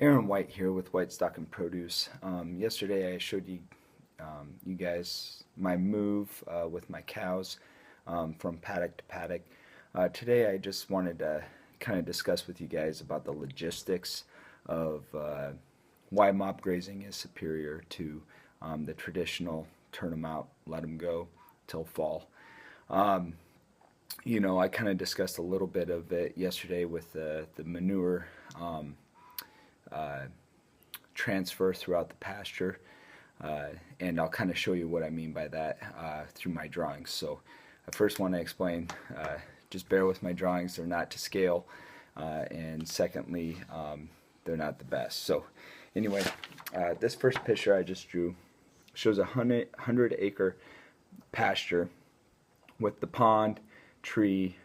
Aaron White here with White Stock and Produce. Yesterday I showed you guys my move with my cows from paddock to paddock. Today I just wanted to kind of discuss with you guys about the logistics of why mob grazing is superior to the traditional turn them out, let them go till fall. I kind of discussed a little bit of it yesterday with the manure transfer throughout the pasture, and I'll kind of show you what I mean by that through my drawings. So I first want to explain, just bear with my drawings, they're not to scale, and secondly, they're not the best. So anyway, this first picture I just drew shows a 100-acre pasture with the pond, tree,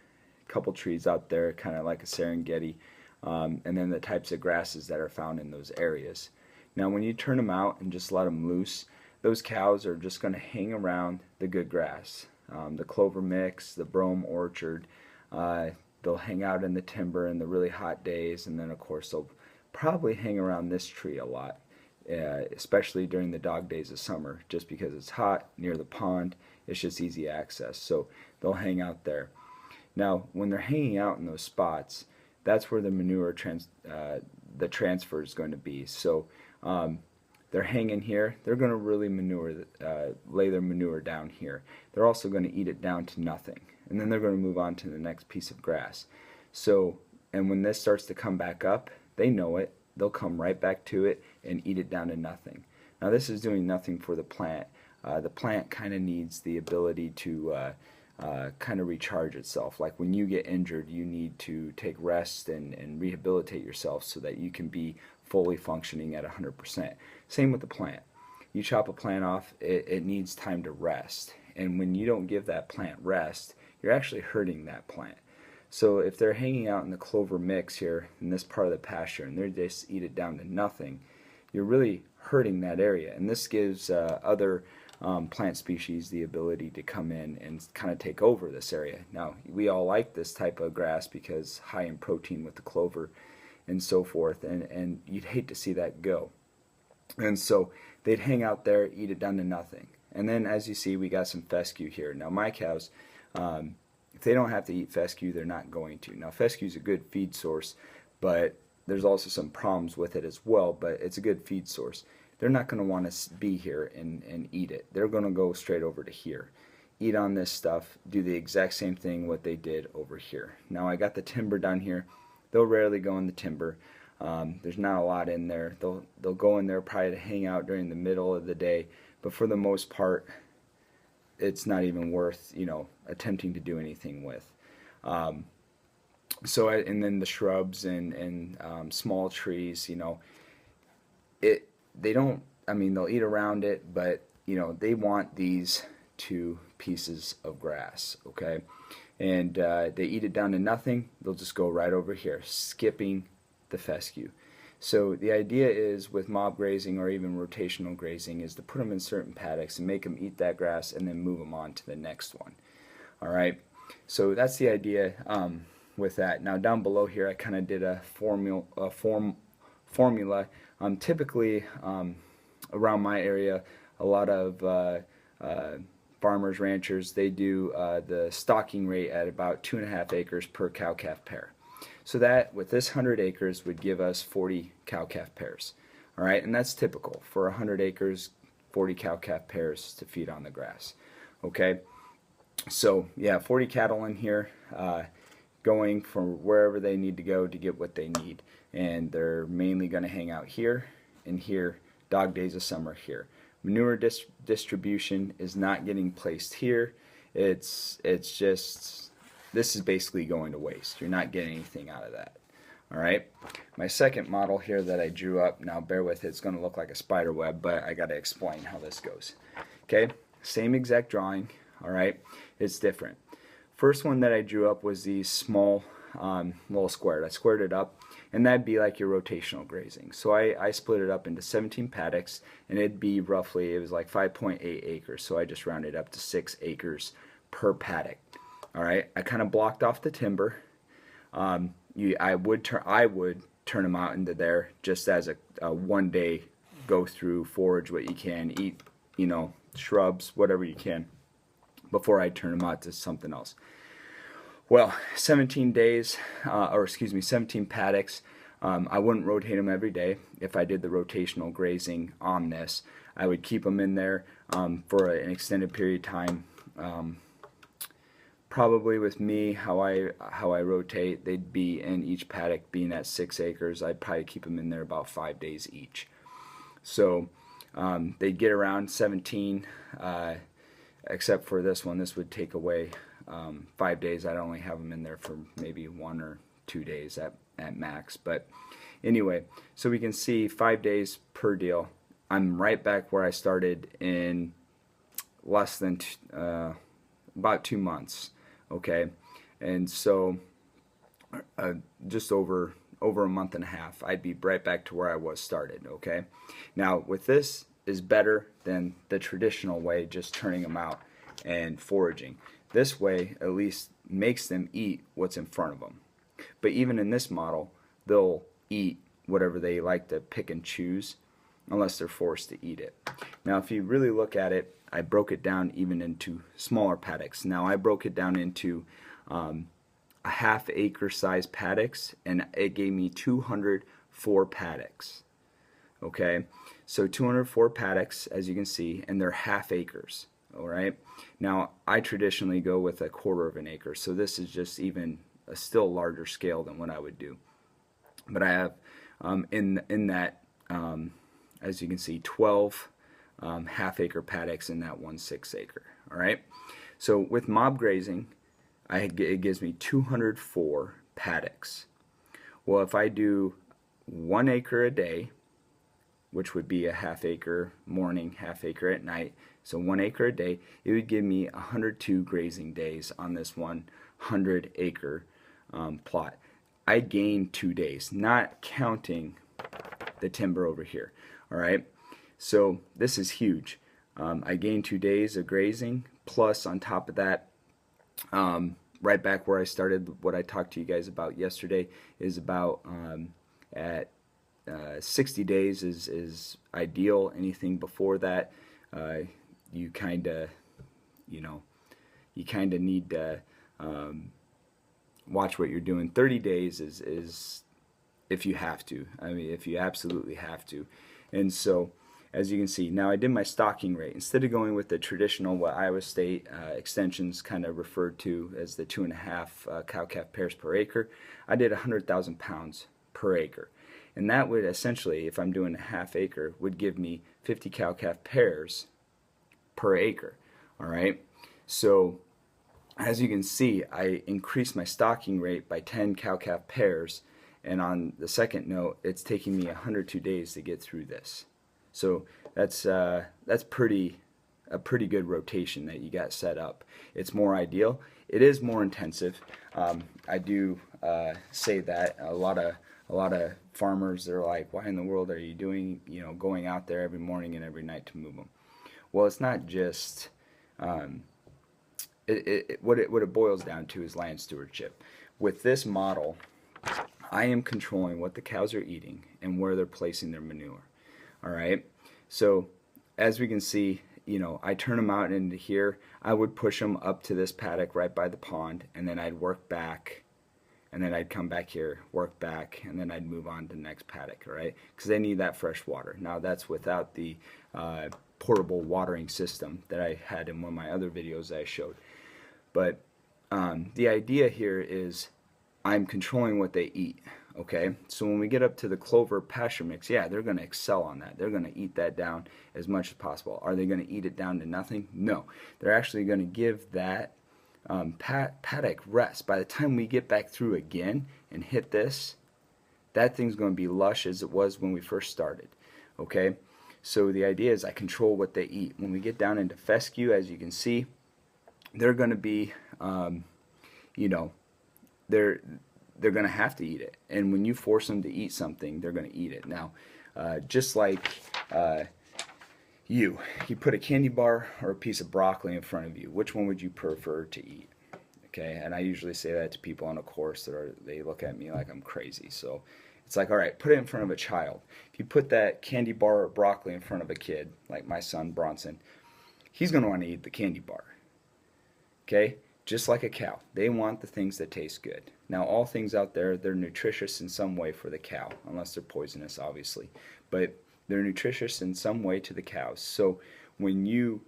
couple trees out there, kind of like a Serengeti, and then the types of grasses that are found in those areas. Now when you turn them out and just let them loose, those cows are just going to hang around the good grass, the clover mix, the brome orchard. They'll hang out in the timber in the really hot days, and then of course they'll probably hang around this tree a lot, especially during the dog days of summer, just because it's hot near the pond. It's just easy access, so they'll hang out there. Now when they're hanging out in those spots, that's where the manure the transfer is going to be. So they're hanging here, they're going to really lay their manure down here. They're also going to eat it down to nothing, and then they're going to move on to the next piece of grass. So, and when this starts to come back up, they know it, they'll come right back to it and eat it down to nothing. Now this is doing nothing for the plant. The plant kind of needs the ability to kind of recharge itself. Like when you get injured, you need to take rest and rehabilitate yourself so that you can be fully functioning at 100%. Same with the plant. You chop a plant off, it needs time to rest. And when you don't give that plant rest, you're actually hurting that plant. So if they're hanging out in the clover mix here in this part of the pasture and they just eat it down to nothing, you're really hurting that area. And this gives other plant species the ability to come in and kind of take over this area. Now we all like this type of grass because high in protein with the clover and so forth, and you'd hate to see that go. And so they'd hang out there, eat it down to nothing. And then as you see, we got some fescue here. Now my cows, if they don't have to eat fescue, they're not going to. Now fescue is a good feed source, but there's also some problems with it as well, but it's a good feed source. They're not going to want to be here and eat it. They're going to go straight over to here, eat on this stuff, do the exact same thing what they did over here. Now I got the timber down here. They'll rarely go in the timber. There's not a lot in there. They'll go in there probably to hang out during the middle of the day, but for the most part, it's not even worth attempting to do anything with. And then the shrubs and small trees, they don't, they'll eat around it, but they want these two pieces of grass, okay? And they eat it down to nothing. They'll just go right over here, skipping the fescue. So the idea is with mob grazing or even rotational grazing is to put them in certain paddocks and make them eat that grass and then move them on to the next one. All right, so that's the idea with that. Now down below here I kind of did a formula. Typically around my area, a lot of farmers, ranchers, they do the stocking rate at about 2.5 acres per cow-calf pair. So that, with this 100 acres, would give us 40 cow-calf pairs. All right, and that's typical for 100 acres, 40 cow-calf pairs to feed on the grass. Okay, so yeah, 40 cattle in here, going from wherever they need to go to get what they need. And they're mainly going to hang out here and here, dog days of summer here. Manure distribution is not getting placed here. It's just, this is basically going to waste. You're not getting anything out of that. All right. My second model here that I drew up, now bear with it, it's going to look like a spider web, but I got to explain how this goes. Okay, same exact drawing. All right, it's different. First one that I drew up was these small little squared. I squared it up, and that'd be like your rotational grazing. So I split it up into 17 paddocks, and it'd be roughly, it was like 5.8 acres, so I just rounded up to 6 acres per paddock. All right, I kind of blocked off the timber. I would turn them out into there just as a one day go through, forage what you can, eat, you know, shrubs, whatever you can, before I turn them out to something else. Well, 17 days, or excuse me, 17 paddocks. I wouldn't rotate them every day. If I did the rotational grazing on this, I would keep them in there for an extended period of time. Probably with me, how I rotate, they'd be in each paddock being at 6 acres. I'd probably keep them in there about 5 days each. So they'd get around 17, except for this one. This would take away 5 days. I'd only have them in there for maybe 1 or 2 days at max. But anyway, so we can see 5 days per deal. I'm right back where I started in less than about 2 months. Okay, and so just over a month and a half, I'd be right back to where I was started. Okay, now with this is better than the traditional way, just turning them out and foraging. This way at least makes them eat what's in front of them. But even in this model, they'll eat whatever they like to pick and choose, unless they're forced to eat it. Now if you really look at it, I broke it down even into smaller paddocks. Now I broke it down into a half-acre size paddocks, and it gave me 204 paddocks. Okay, so 204 paddocks, as you can see, and they're half acres. All right. Now I traditionally go with 1/4 of an acre, so this is just even a still larger scale than what I would do. But I have in that, as you can see, 12 half-acre paddocks in that 1/6 acre. All right. So with mob grazing, it gives me 204 paddocks. Well, if I do 1 acre a day, which would be a half-acre morning, half-acre at night, so 1 acre a day, it would give me 102 grazing days on this 100-acre plot. I gained 2 days, not counting the timber over here. All right. So this is huge. I gained 2 days of grazing, plus on top of that, right back where I started, what I talked to you guys about yesterday is about at 60 days is ideal. Anything before that, you kind of need to watch what you're doing. 30 days is if you have to. I mean, if you absolutely have to. And so, as you can see, now I did my stocking rate. Instead of going with the traditional, what Iowa State extensions kind of referred to as the 2.5 cow-calf pairs per acre, I did 100,000 pounds per acre. And that would essentially, if I'm doing a half acre, would give me 50 cow-calf pairs per acre. All right. So as you can see, I increased my stocking rate by 10 cow-calf pairs, and on the second note, it's taking me 102 days to get through this. So that's a pretty good rotation that you got set up. It's more ideal. It is more intensive. I do say that a lot of farmers, they're like, why in the world are you doing, going out there every morning and every night to move them? Well, it's not just what it boils down to is land stewardship. With this model, I am controlling what the cows are eating and where they're placing their manure. All right. So as we can see, I turn them out into here. I would push them up to this paddock right by the pond, and then I'd work back, and then I'd come back here, work back, and then I'd move on to the next paddock. All right, because they need that fresh water. Now that's without the portable watering system that I had in one of my other videos that I showed. But the idea here is I'm controlling what they eat. Okay, so when we get up to the clover pasture mix, yeah, they're going to excel on that. They're going to eat that down as much as possible. Are they going to eat it down to nothing? No. They're actually going to give that paddock rest. By the time we get back through again and hit this, that thing's going to be lush as it was when we first started. Okay, so the idea is I control what they eat. When we get down into fescue, as you can see, they're going to be, they're going to have to eat it. And when you force them to eat something, they're going to eat it. Now, just like you put a candy bar or a piece of broccoli in front of you, which one would you prefer to eat? Okay, and I usually say that to people on a course they look at me like I'm crazy. So It's like, all right, put it in front of a child. If you put that candy bar or broccoli in front of a kid, like my son Bronson, he's going to want to eat the candy bar. Okay? Just like a cow. They want the things that taste good. Now, all things out there, they're nutritious in some way for the cow, unless they're poisonous, obviously. But they're nutritious in some way to the cows. So when you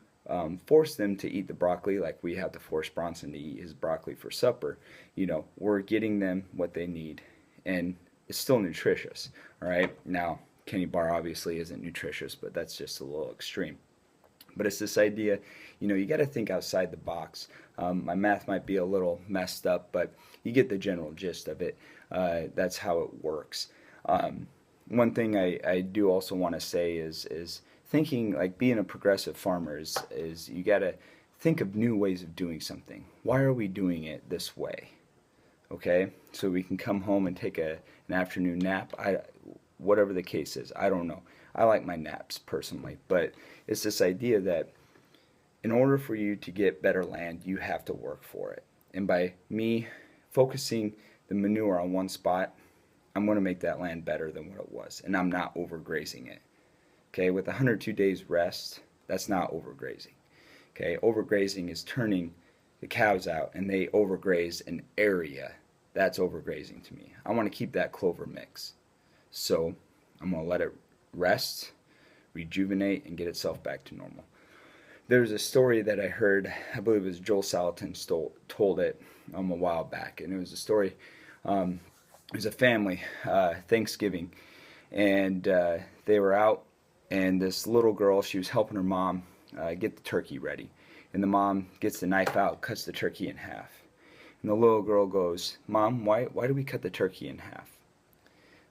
force them to eat the broccoli, like we have to force Bronson to eat his broccoli for supper, we're getting them what they need. And it's still nutritious, all right? Now, candy bar obviously isn't nutritious, but that's just a little extreme. But it's this idea, you got to think outside the box. My math might be a little messed up, but you get the general gist of it. That's how it works. One thing I do also want to say is thinking, like being a progressive farmer is you got to think of new ways of doing something. Why are we doing it this way? Okay, so we can come home and take an afternoon nap. Whatever the case is, I don't know. I like my naps personally, but it's this idea that in order for you to get better land, you have to work for it. And by me focusing the manure on one spot, I'm going to make that land better than what it was, and I'm not overgrazing it. Okay, with 102 days rest, that's not overgrazing. Okay, overgrazing is turning the cows out and they overgraze an area. That's overgrazing to me. I want to keep that clover mix. So I'm going to let it rest, rejuvenate, and get itself back to normal. There's a story that I heard, I believe it was Joel Salatin told it a while back, and it was a story, it was a family, Thanksgiving, and they were out, and this little girl, she was helping her mom get the turkey ready, and the mom gets the knife out, cuts the turkey in half, and the little girl goes, "Mom, why do we cut the turkey in half?"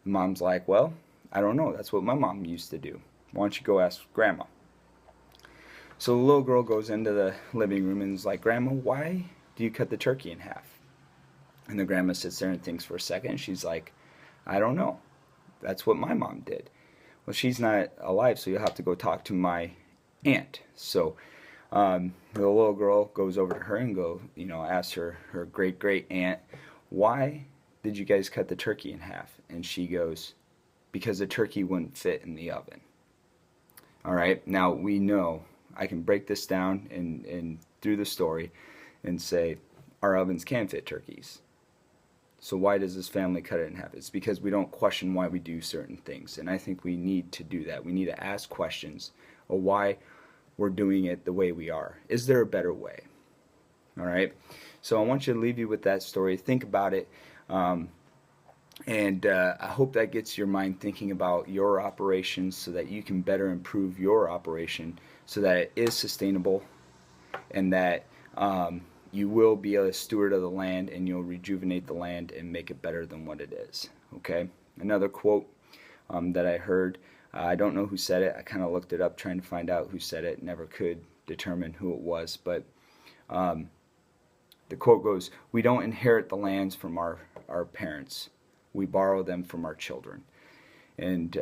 The mom's like, "Well, I don't know, that's what my mom used to do. Why don't you go ask Grandma?" So the little girl goes into the living room and is like, "Grandma, why do you cut the turkey in half?" And the grandma sits there and thinks for a second, and she's like, "I don't know. That's what my mom did." "Well, she's not alive, so you'll have to go talk to my aunt." So the little girl goes over to her and asks her great aunt, "Why did you guys cut the turkey in half?" And she goes, "Because the turkey wouldn't fit in the oven." All right, now we know, I can break this down and through the story and say our ovens can fit turkeys. So why does this family cut it in half? It's because we don't question why we do certain things, and I think we need to do that. We need to ask questions of why we're doing it the way we are. Is there a better way? All right, so I want you to leave you with that story. Think about it. And I hope that gets your mind thinking about your operations so that you can better improve your operation so that it is sustainable and that you will be a steward of the land and you'll rejuvenate the land and make it better than what it is. Okay? Another quote that I heard, I don't know who said it. I kind of looked it up trying to find out who said it. Never could determine who it was, but the quote goes, "We don't inherit the lands from our parents. We borrow them from our children." And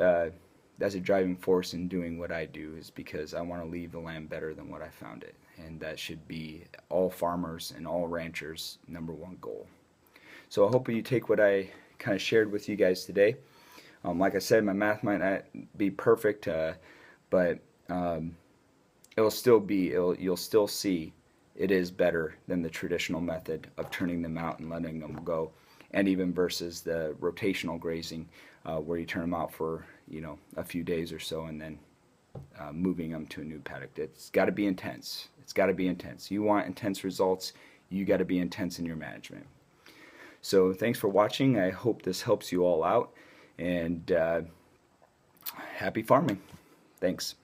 that's a driving force in doing what I do, is because I want to leave the land better than what I found it. And that should be all farmers and all ranchers' #1 goal. So I hope you take what I kind of shared with you guys today. Like I said, my math might not be perfect, but it'll still be, you'll still see it is better than the traditional method of turning them out and letting them go. And even versus the rotational grazing, where you turn them out for a few days or so and then moving them to a new paddock. It's got to be intense. It's got to be intense. You want intense results, you got to be intense in your management. So thanks for watching. I hope this helps you all out, and happy farming. Thanks.